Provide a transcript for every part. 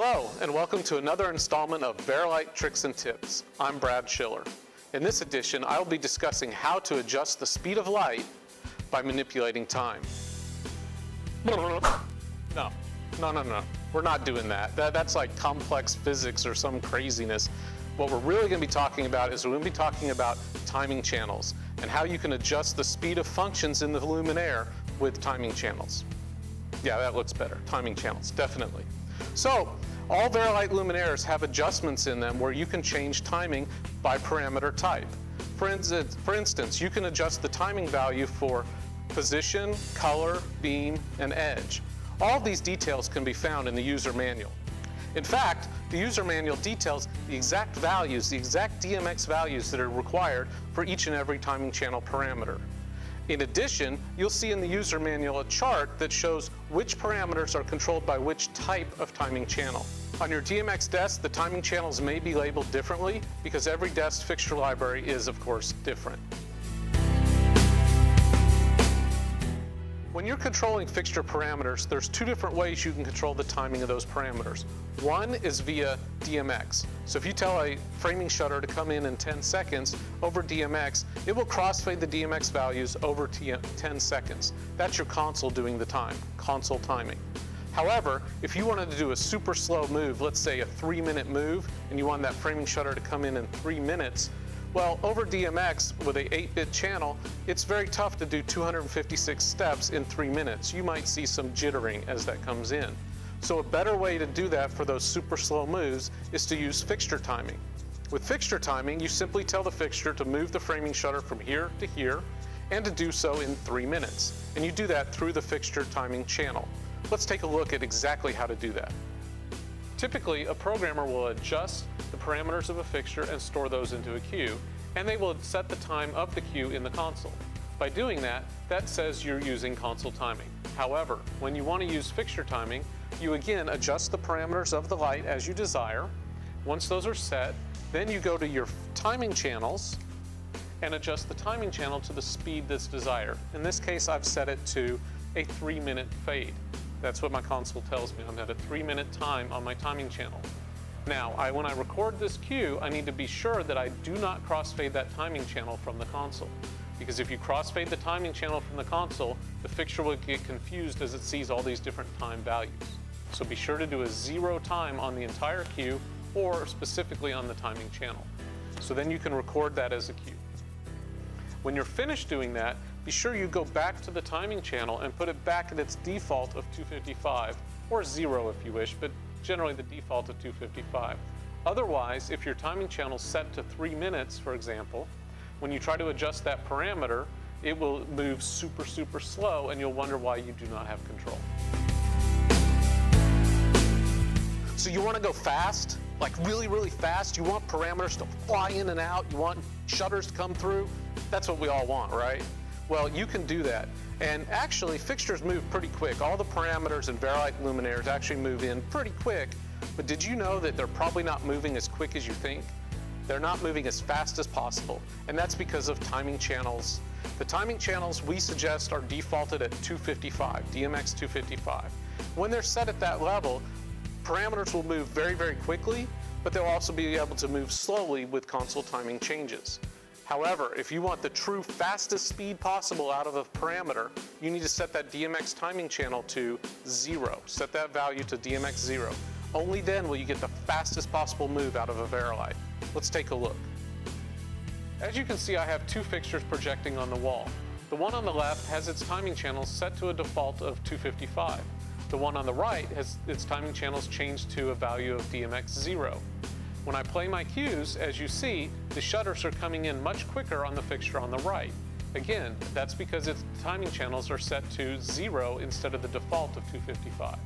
Hello, and welcome to another installment of Vari-Lite Tricks and Tips. I'm Brad Schiller. In this edition, I will be discussing how to adjust the speed of light by manipulating time. No. We're not doing that. That's like complex physics or some craziness. What we're really going to be talking about is we're going to be talking about timing channels and how you can adjust the speed of functions in the Luminaire with timing channels. Yeah, that looks better. Timing channels, definitely. So, all Vari-Lite Luminaires have adjustments in them where you can change timing by parameter type. For instance, you can adjust the timing value for position, color, beam, and edge. All these details can be found in the user manual. In fact, the user manual details the exact values, the exact DMX values that are required for each and every timing channel parameter. In addition, you'll see in the user manual a chart that shows which parameters are controlled by which type of timing channel. On your DMX desk, the timing channels may be labeled differently because every desk fixture library is, of course, different. When you're controlling fixture parameters, there's two different ways you can control the timing of those parameters. One is via DMX. So if you tell a framing shutter to come in 10 seconds over DMX, it will crossfade the DMX values over 10 seconds. That's your console doing the time, console timing. However, if you wanted to do a super slow move, let's say a 3-minute move, and you want that framing shutter to come in 3 minutes, well, over DMX with a 8-bit channel, it's very tough to do 256 steps in 3 minutes. You might see some jittering as that comes in. So a better way to do that for those super slow moves is to use fixture timing. With fixture timing, you simply tell the fixture to move the framing shutter from here to here and to do so in 3 minutes. And you do that through the fixture timing channel. Let's take a look at exactly how to do that. Typically, a programmer will adjust the parameters of a fixture and store those into a queue, and they will set the time of the queue in the console. By doing that, that says you're using console timing. However, when you want to use fixture timing, you again adjust the parameters of the light as you desire. Once those are set, then you go to your timing channels and adjust the timing channel to the speed that's desired. In this case, I've set it to a 3-minute fade. That's what my console tells me. I'm at a 3-minute time on my timing channel. Now, when I record this cue, I need to be sure that I do not crossfade that timing channel from the console. Because if you crossfade the timing channel from the console, the fixture will get confused as it sees all these different time values. So be sure to do a 0 time on the entire cue or specifically on the timing channel. So then you can record that as a cue. When you're finished doing that, be sure you go back to the timing channel and put it back at its default of 255, or 0 if you wish, but generally the default of 255. Otherwise, if your timing channel is set to 3 minutes, for example, when you try to adjust that parameter, it will move super slow and you'll wonder why you do not have control. So you want to go fast, like really fast? You want parameters to fly in and out? You want shutters to come through? That's what we all want, right? Well, you can do that. And actually, fixtures move pretty quick. All the parameters in Vari-Lite Luminaires actually move in pretty quick. But did you know that they're probably not moving as quick as you think? They're not moving as fast as possible. And that's because of timing channels. The timing channels we suggest are defaulted at 255, DMX 255. When they're set at that level, parameters will move very quickly, but they'll also be able to move slowly with console timing changes. However, if you want the true fastest speed possible out of a parameter, you need to set that DMX timing channel to 0. Set that value to DMX 0. Only then will you get the fastest possible move out of a Vari-Lite. Let's take a look. As you can see, I have two fixtures projecting on the wall. The one on the left has its timing channels set to a default of 255. The one on the right has its timing channels changed to a value of DMX 0. When I play my cues, as you see, the shutters are coming in much quicker on the fixture on the right. Again, that's because its timing channels are set to 0 instead of the default of 255.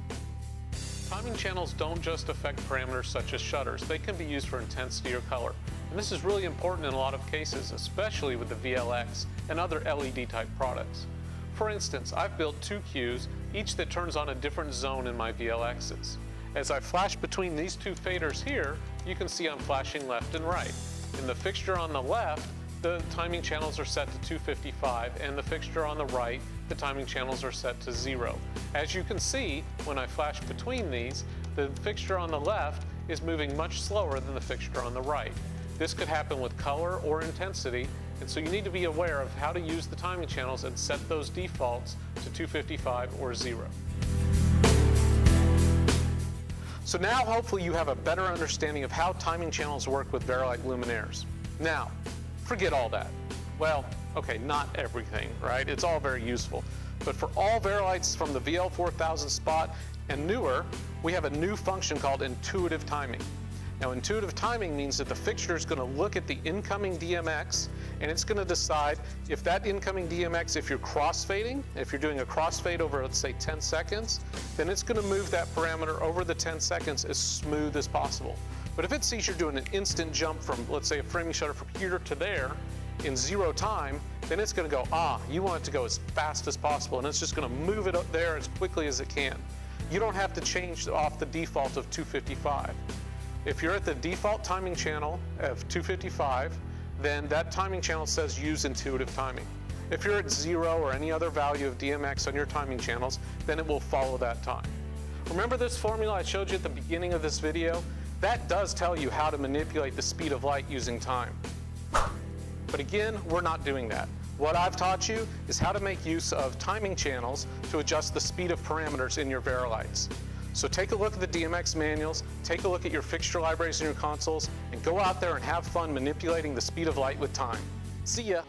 Timing channels don't just affect parameters such as shutters, they can be used for intensity or color. And this is really important in a lot of cases, especially with the VLX and other LED type products. For instance, I've built two cues, each that turns on a different zone in my VLXs. As I flash between these two faders here, you can see I'm flashing left and right. In the fixture on the left, the timing channels are set to 255, and the fixture on the right, the timing channels are set to 0. As you can see, when I flash between these, the fixture on the left is moving much slower than the fixture on the right. This could happen with color or intensity, and so you need to be aware of how to use the timing channels and set those defaults to 255 or 0. So now hopefully you have a better understanding of how timing channels work with Vari-Lite Luminaires. Now, forget all that. Well, okay, not everything, right? It's all very useful. But for all Vari-Lites from the VL4000 spot and newer, we have a new function called intuitive timing. Now, intuitive timing means that the fixture is going to look at the incoming DMX and it's going to decide if that incoming DMX, if you're crossfading, if you're doing a crossfade over, let's say, 10 seconds, then it's going to move that parameter over the 10 seconds as smooth as possible. But if it sees you're doing an instant jump from, let's say, a framing shutter from here to there in 0 time, then it's going to go, you want it to go as fast as possible, and it's just going to move it up there as quickly as it can. You don't have to change off the default of 255. If you're at the default timing channel of 255, then that timing channel says use intuitive timing. If you're at 0 or any other value of DMX on your timing channels, then it will follow that time. Remember this formula I showed you at the beginning of this video? That does tell you how to manipulate the speed of light using time. But again, we're not doing that. What I've taught you is how to make use of timing channels to adjust the speed of parameters in your Vari-Lites. So take a look at the DMX manuals, take a look at your fixture libraries in your consoles, and go out there and have fun manipulating the speed of light with time. See ya!